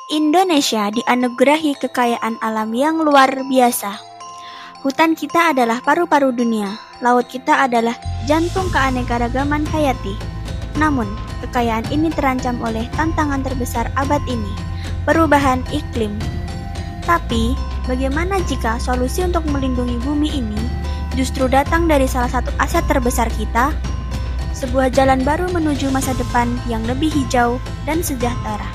Indonesia dianugerahi kekayaan alam yang luar biasa. Hutan kita adalah paru-paru dunia, laut kita adalah jantung keanekaragaman hayati. Namun, kekayaan ini terancam oleh tantangan terbesar abad ini, perubahan iklim. Tapi, bagaimana jika solusi untuk melindungi bumi ini justru datang dari salah satu aset terbesar kita? Sebuah jalan baru menuju masa depan yang lebih hijau dan sejahtera.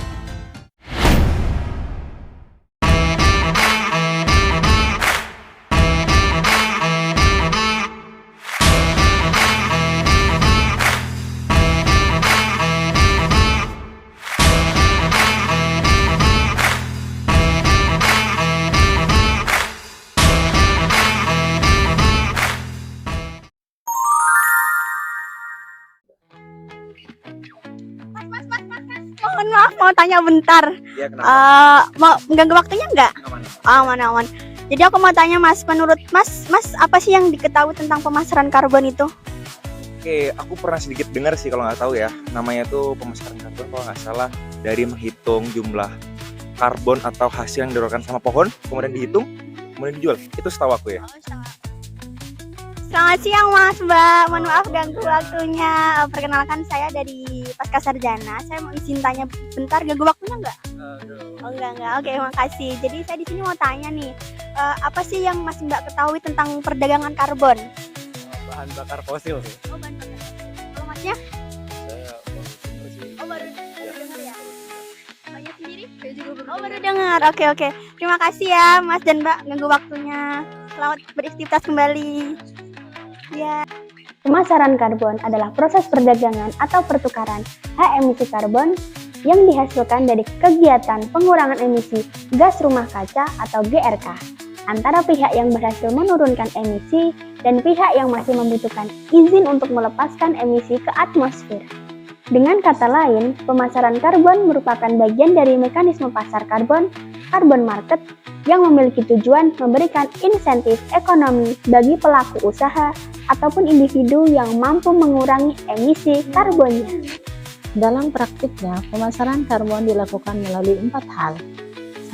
Mohon maaf, mau tanya bentar. Ya, kenapa? Mau mengganggu waktunya nggak? Aman. Jadi aku mau tanya Mas, menurut Mas apa sih yang diketahui tentang pemasaran karbon itu? Oke, aku pernah sedikit dengar sih kalau nggak tahu ya. Namanya tuh pemasaran karbon kalau nggak salah dari menghitung jumlah karbon atau hasil yang dikeluarkan sama pohon, kemudian dihitung, kemudian dijual. Itu setahu aku ya. Selamat siang Mas, Mbak. Mohon maaf ganggu waktunya. Perkenalkan saya dari Pasca Sarjana. Saya mau izin tanya bentar, ganggu waktunya nggak? Oh enggak. Oke, makasih. Jadi saya di sini mau tanya nih, apa sih yang Mas Mbak ketahui tentang perdagangan karbon? Bahan bakar fosil sih. Oh, bahan bakar. Kalau Masnya? Saya baru denger sih. Oh, baru dengar ya. Mbaknya sendiri? Saya juga baru. Oh, baru dengar. Oke. Terima kasih ya Mas dan Mbak ganggu waktunya. Selamat beraktivitas kembali. Ya. Pemasaran karbon adalah proses perdagangan atau pertukaran hak emisi karbon yang dihasilkan dari kegiatan pengurangan emisi gas rumah kaca atau GRK antara pihak yang berhasil menurunkan emisi dan pihak yang masih membutuhkan izin untuk melepaskan emisi ke atmosfer. Dengan kata lain, pemasaran karbon merupakan bagian dari mekanisme pasar karbon, carbon market, yang memiliki tujuan memberikan insentif ekonomi bagi pelaku usaha ataupun individu yang mampu mengurangi emisi karbonnya. Dalam praktiknya, pemasaran karbon dilakukan melalui 4 hal.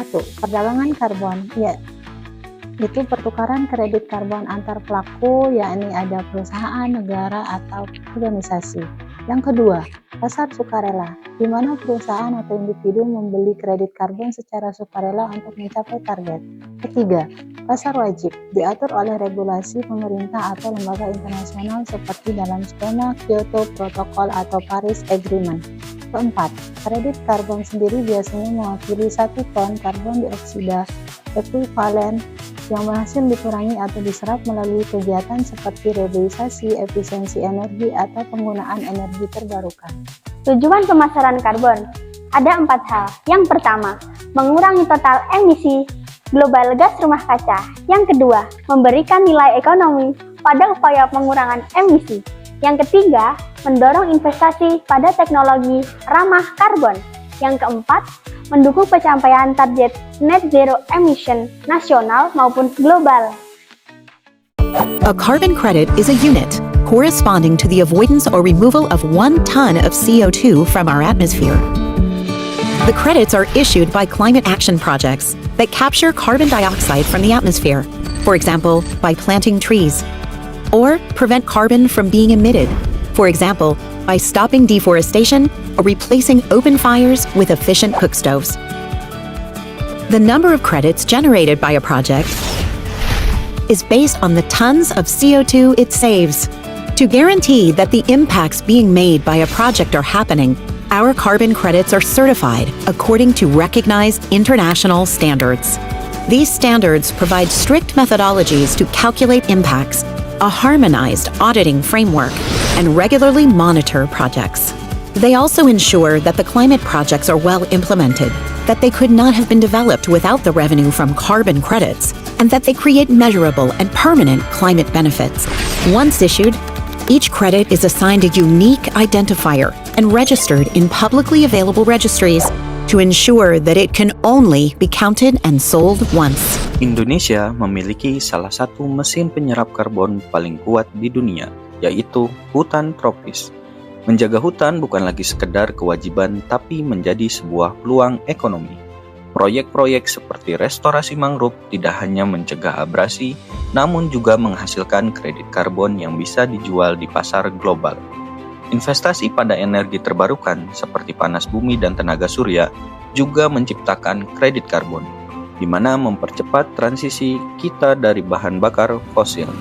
1. Perdagangan karbon, yaitu pertukaran kredit karbon antar pelaku, yakni ada perusahaan, negara, atau organisasi. Yang kedua, pasar sukarela, di mana perusahaan atau individu membeli kredit karbon secara sukarela untuk mencapai target. Ketiga, pasar wajib, diatur oleh regulasi pemerintah atau lembaga internasional seperti dalam skema Kyoto Protocol atau Paris Agreement. Keempat, kredit karbon sendiri biasanya mewakili 1 ton karbon dioksida ekuivalen yang berhasil dikurangi atau diserap melalui kegiatan seperti reboisasi, efisiensi energi, atau penggunaan energi terbarukan. Tujuan pemasaran karbon ada 4 hal. Yang pertama, mengurangi total emisi global gas rumah kaca. Yang kedua, memberikan nilai ekonomi pada upaya pengurangan emisi. Yang ketiga, mendorong investasi pada teknologi ramah karbon. Yang keempat, mendukung pencapaian target net zero emission nasional maupun global. A carbon credit is a unit corresponding to the avoidance or removal of 1 ton of CO2 from our atmosphere. The credits are issued by climate action projects that capture carbon dioxide from the atmosphere, for example, by planting trees, or prevent carbon from being emitted, for example, by stopping deforestation or replacing open fires with efficient cook stoves. The number of credits generated by a project is based on the tons of CO2 it saves. To guarantee that the impacts being made by a project are happening, our carbon credits are certified according to recognized international standards. These standards provide strict methodologies to calculate impacts, a harmonized auditing framework, and regularly monitor projects. They also ensure that the climate projects are well implemented, that they could not have been developed without the revenue from carbon credits, and that they create measurable and permanent climate benefits. Once issued, each credit is assigned a unique identifier and registered in publicly available registries to ensure that it can only be counted and sold once. Indonesia memiliki salah satu mesin penyerap karbon paling kuat di dunia, yaitu hutan tropis. Menjaga hutan bukan lagi sekedar kewajiban, tapi menjadi sebuah peluang ekonomi. Proyek-proyek seperti restorasi mangrove tidak hanya mencegah abrasi, namun juga menghasilkan kredit karbon yang bisa dijual di pasar global. Investasi pada energi terbarukan seperti panas bumi dan tenaga surya juga menciptakan kredit karbon, di mana mempercepat transisi kita dari bahan bakar fosil.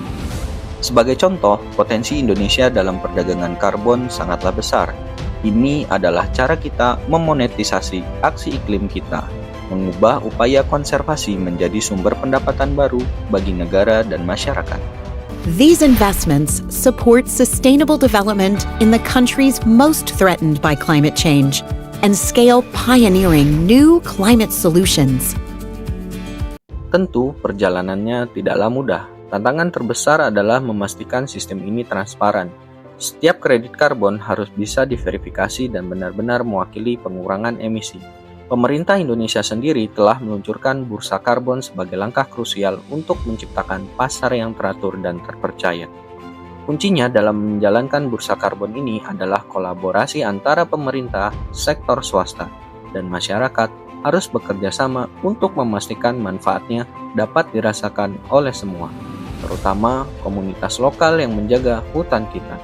Sebagai contoh, potensi Indonesia dalam perdagangan karbon sangatlah besar. Ini adalah cara kita memonetisasi aksi iklim kita, mengubah upaya konservasi menjadi sumber pendapatan baru bagi negara dan masyarakat. These investments support sustainable development in the countries most threatened by climate change and scale pioneering new climate solutions. Tentu perjalanannya tidaklah mudah. Tantangan terbesar adalah memastikan sistem ini transparan. Setiap kredit karbon harus bisa diverifikasi dan benar-benar mewakili pengurangan emisi. Pemerintah Indonesia sendiri telah meluncurkan bursa karbon sebagai langkah krusial untuk menciptakan pasar yang teratur dan terpercaya. Kuncinya dalam menjalankan bursa karbon ini adalah kolaborasi antara pemerintah, sektor swasta, dan masyarakat harus bekerja sama untuk memastikan manfaatnya dapat dirasakan oleh semua, terutama komunitas lokal yang menjaga hutan kita.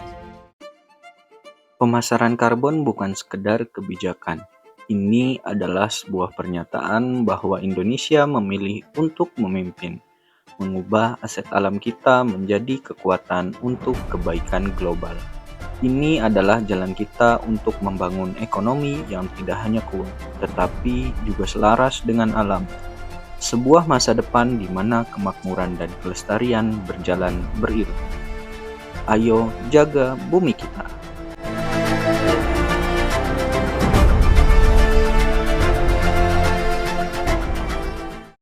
Pemasaran karbon bukan sekedar kebijakan. Ini adalah sebuah pernyataan bahwa Indonesia memilih untuk memimpin, mengubah aset alam kita menjadi kekuatan untuk kebaikan global. Ini adalah jalan kita untuk membangun ekonomi yang tidak hanya kuat, tetapi juga selaras dengan alam. Sebuah masa depan di mana kemakmuran dan kelestarian berjalan beriring. Ayo jaga bumi kita.